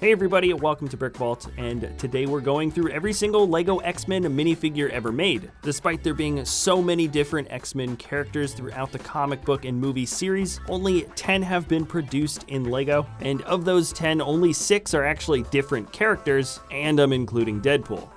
Hey everybody, welcome to Brick Vault, and today we're going through every single LEGO X-Men minifigure ever made. Despite there being so many different X-Men characters throughout the comic book and movie series, only 10 have been produced in LEGO, and of those 10, only 6 are actually different characters, and I'm including Deadpool.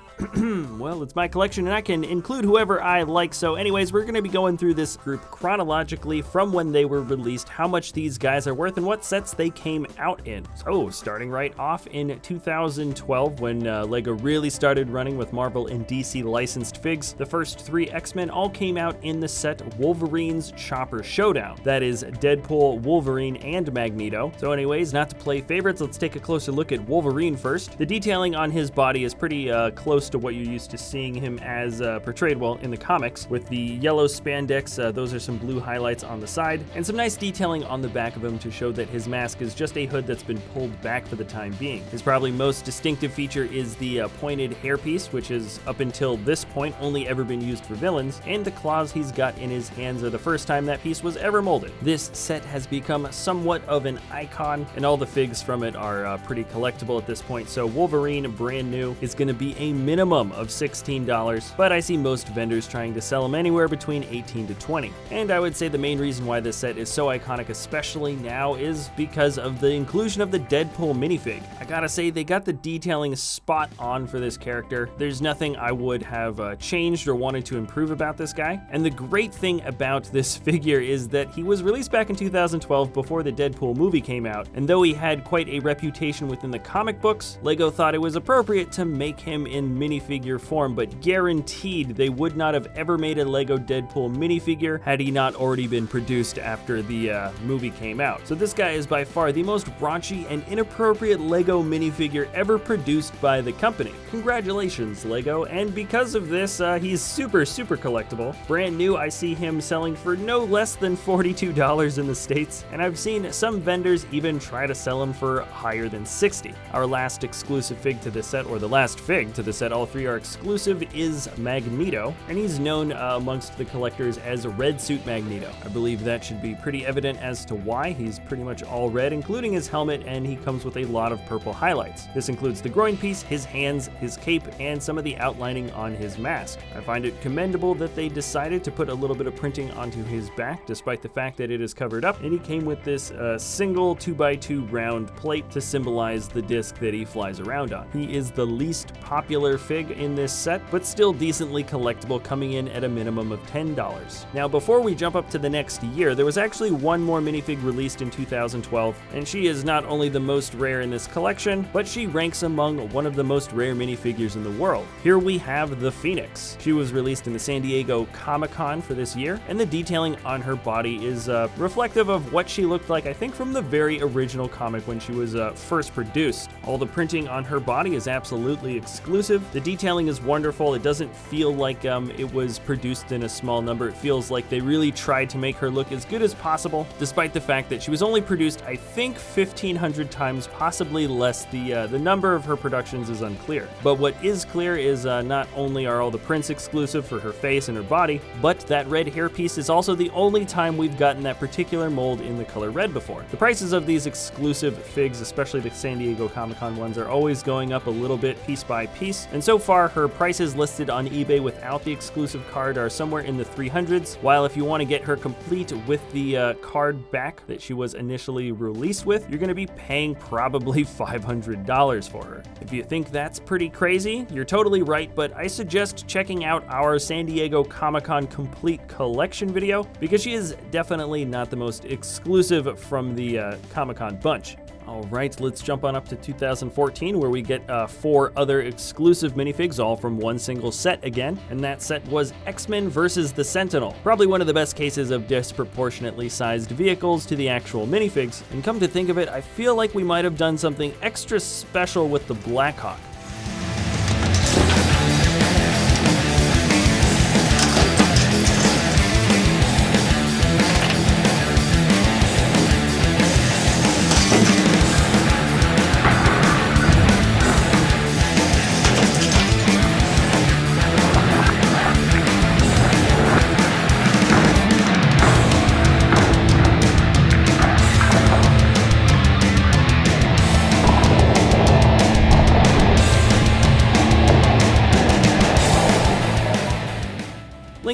Well, it's my collection and I can include whoever I like, so anyways, we're going to be going through this group chronologically from when they were released, how much these guys are worth, and what sets they came out in. So, starting right off in 2012, when LEGO really started running with Marvel and DC licensed figs, the first 3 X-Men all came out in the set Wolverine's Chopper Showdown. That is Deadpool, Wolverine, and Magneto. So anyways, not to play favorites, let's take a closer look at Wolverine first. The detailing on his body is pretty close to what you're used to seeing him as portrayed, well, in the comics, with the yellow spandex. Those are some blue highlights on the side, and some nice detailing on the back of him to show that his mask is just a hood that's been pulled back for the time being. His probably most distinctive feature is the pointed hairpiece, which is, up until this point, only ever been used for villains, and the claws he's got in his hands are the first time that piece was ever molded. This set has become somewhat of an icon, and all the figs from it are pretty collectible at this point, so Wolverine, brand new, is going to be a minimum of $16, but I see most vendors trying to sell them anywhere between $18 to $20. And I would say the main reason why this set is so iconic, especially now, is because of the inclusion of the Deadpool minifig. I gotta say, they got the detailing spot on for this character. There's nothing I would have changed or wanted to improve about this guy. And the great thing about this figure is that he was released back in 2012 before the Deadpool movie came out, and though he had quite a reputation within the comic books, LEGO thought it was appropriate to make him in minifigure form, but guaranteed they would not have ever made a LEGO Deadpool minifigure had he not already been produced after the movie came out. So this guy is by far the most raunchy and inappropriate LEGO minifigure ever produced by the company. Congratulations, LEGO, and because of this, he's super collectible. Brand new, I see him selling for no less than $42 in the States, and I've seen some vendors even try to sell him for higher than $60. Our last exclusive fig to the set, or the last fig to the set, all 3 are exclusive, is Magneto, and he's known amongst the collectors as Red Suit Magneto. I believe that should be pretty evident as to why. He's pretty much all red, including his helmet, and he comes with a lot of purple highlights. This includes the groin piece, his hands, his cape, and some of the outlining on his mask. I find it commendable that they decided to put a little bit of printing onto his back, despite the fact that it is covered up, and he came with this single 2x2 round plate to symbolize the disc that he flies around on. He is the least popular fig in this set, but still decently collectible, coming in at a minimum of $10. Now, before we jump up to the next year, there was actually one more minifig released in 2012, and she is not only the most rare in this collection, but she ranks among one of the most rare minifigures in the world. Here we have the Phoenix. She was released in the San Diego Comic-Con for this year, and the detailing on her body is reflective of what she looked like, I think, from the very original comic when she was first produced. All the printing on her body is absolutely exclusive. The detailing is wonderful. It doesn't feel like it was produced in a small number. It feels like they really tried to make her look as good as possible, despite the fact that she was only produced, I think, 1,500 times, possibly less. The number of her productions is unclear. But what is clear is not only are all the prints exclusive for her face and her body, but that red hairpiece is also the only time we've gotten that particular mold in the color red before. The prices of these exclusive figs, especially the San Diego Comic-Con ones, are always going up a little bit piece by piece, and so far her prices listed on eBay without the exclusive card are somewhere in the 300s, while if you want to get her complete with the card back that she was initially released with, you're going to be paying probably $500 for her. If you think that's pretty crazy, you're totally right, but I suggest checking out our San Diego Comic-Con complete collection video, because she is definitely not the most exclusive from the Comic-Con bunch. Alright, let's jump on up to 2014, where we get 4 other exclusive minifigs, all from one single set again, and that set was X-Men vs. the Sentinel. Probably one of the best cases of disproportionately sized vehicles to the actual minifigs, and come to think of it, I feel like we might have done something extra special with the Blackhawk.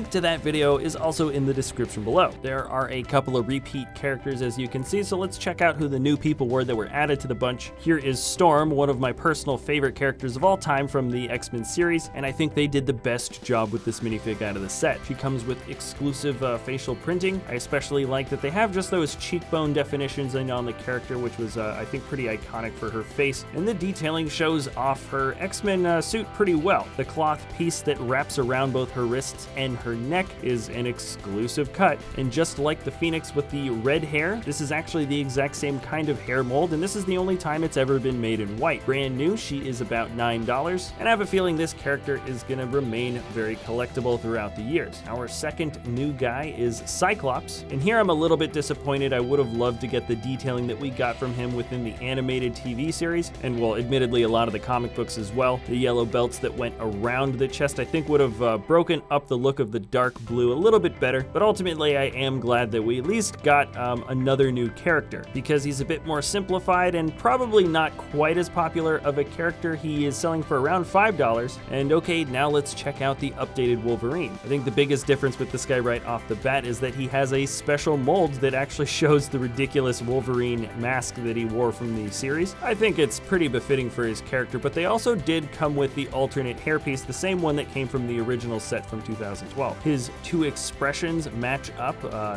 link to that video is also in the description below. There are a couple of repeat characters as you can see, so let's check out who the new people were that were added to the bunch. Here is Storm, one of my personal favorite characters of all time from the X-Men series, and I think they did the best job with this minifig out of the set. She comes with exclusive facial printing. I especially like that they have just those cheekbone definitions on the character, which was I think pretty iconic for her face, and the detailing shows off her X-Men suit pretty well. The cloth piece that wraps around both her wrists and her neck is an exclusive cut, and just like the Phoenix with the red hair, this is actually the exact same kind of hair mold, and this is the only time it's ever been made in white. Brand new, she is about $9, and I have a feeling this character is going to remain very collectible throughout the years. Our second new guy is Cyclops, and here I'm a little bit disappointed. I would have loved to get the detailing that we got from him within the animated TV series, and well, admittedly a lot of the comic books as well. The yellow belts that went around the chest I think would have broken up the look of the dark blue a little bit better, but ultimately I am glad that we at least got another new character, because he's a bit more simplified and probably not quite as popular of a character. He is selling for around $5, and okay, now let's check out the updated Wolverine. I think the biggest difference with this guy right off the bat is that he has a special mold that actually shows the ridiculous Wolverine mask that he wore from the series. I think it's pretty befitting for his character, but they also did come with the alternate hairpiece, the same one that came from the original set from 2012. His two expressions match up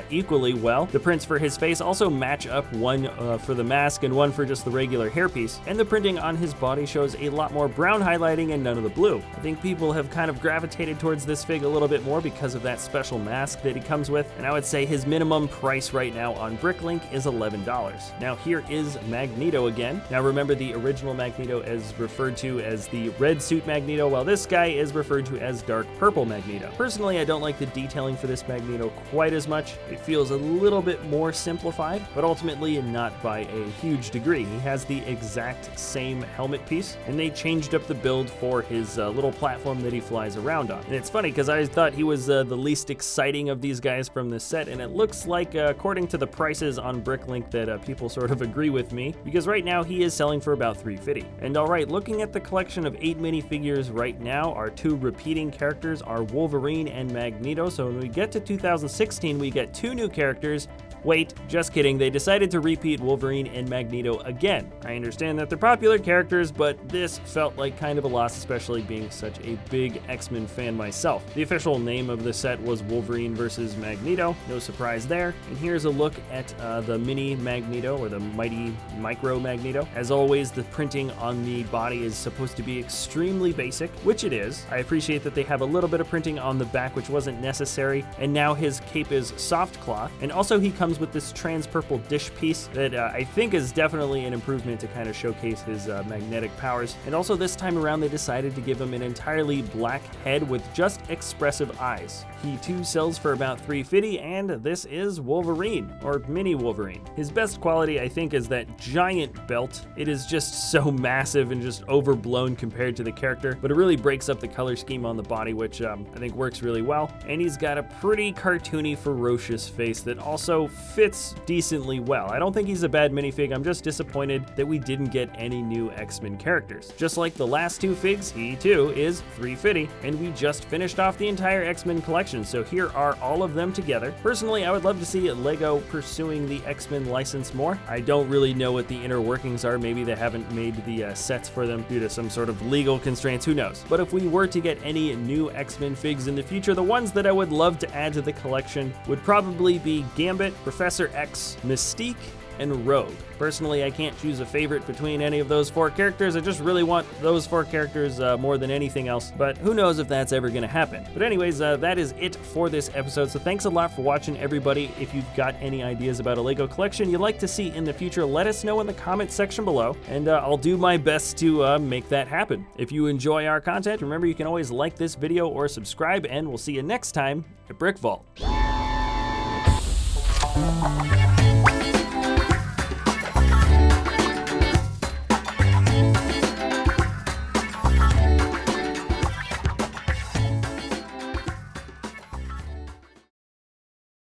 equally well. The prints for his face also match up, one for the mask and one for just the regular hairpiece, and the printing on his body shows a lot more brown highlighting and none of the blue. I think people have kind of gravitated towards this fig a little bit more because of that special mask that he comes with, and I would say his minimum price right now on Bricklink is $11. Now here is Magneto again. Now remember, the original Magneto is referred to as the red suit Magneto, while this guy is referred to as dark purple Magneto. Personally, I don't like the detailing for this Magneto quite as much. It feels a little bit more simplified, but ultimately not by a huge degree. He has the exact same helmet piece, and they changed up the build for his little platform that he flies around on. And it's funny because I thought he was the least exciting of these guys from this set, and it looks like according to the prices on Bricklink that people sort of agree with me, because right now he is selling for about $3.50. And alright, looking at the collection of 8 minifigures right now, our two repeating characters are Wolverine and Magneto, so when we get to 2016 we get 2 new characters. Wait, just kidding, they decided to repeat Wolverine and Magneto again. I understand that they're popular characters, but this felt like kind of a loss, especially being such a big X-Men fan myself. The official name of the set was Wolverine vs. Magneto, no surprise there. And here's a look at the mini Magneto, or the mighty micro Magneto. As always, the printing on the body is supposed to be extremely basic, which it is. I appreciate that they have a little bit of printing on the back, which wasn't necessary, and now his cape is soft cloth, and also he comes with this trans purple dish piece that I think is definitely an improvement to kind of showcase his magnetic powers. And also this time around they decided to give him an entirely black head with just expressive eyes. He too sells for about $3.50, and this is Wolverine, or mini Wolverine. His best quality I think is that giant belt. It is just so massive and just overblown compared to the character, but it really breaks up the color scheme on the body, which I think works really well. And he's got a pretty cartoony, ferocious face that also fits decently well. I don't think he's a bad minifig, I'm just disappointed that we didn't get any new X-Men characters. Just like the last 2 figs, he too is $3.50, and we just finished off the entire X-Men collection, so here are all of them together. Personally, I would love to see LEGO pursuing the X-Men license more. I don't really know what the inner workings are. Maybe they haven't made the sets for them due to some sort of legal constraints, who knows. But if we were to get any new X-Men figs in the future, the ones that I would love to add to the collection would probably be Gambit, Professor X, Mystique, and Rogue. Personally, I can't choose a favorite between any of those 4 characters. I just really want those 4 characters more than anything else, but who knows if that's ever gonna happen. But anyways, that is it for this episode, so thanks a lot for watching, everybody. If you've got any ideas about a LEGO collection you'd like to see in the future, let us know in the comment section below, and I'll do my best to make that happen. If you enjoy our content, remember you can always like this video or subscribe, and we'll see you next time at Brick Vault.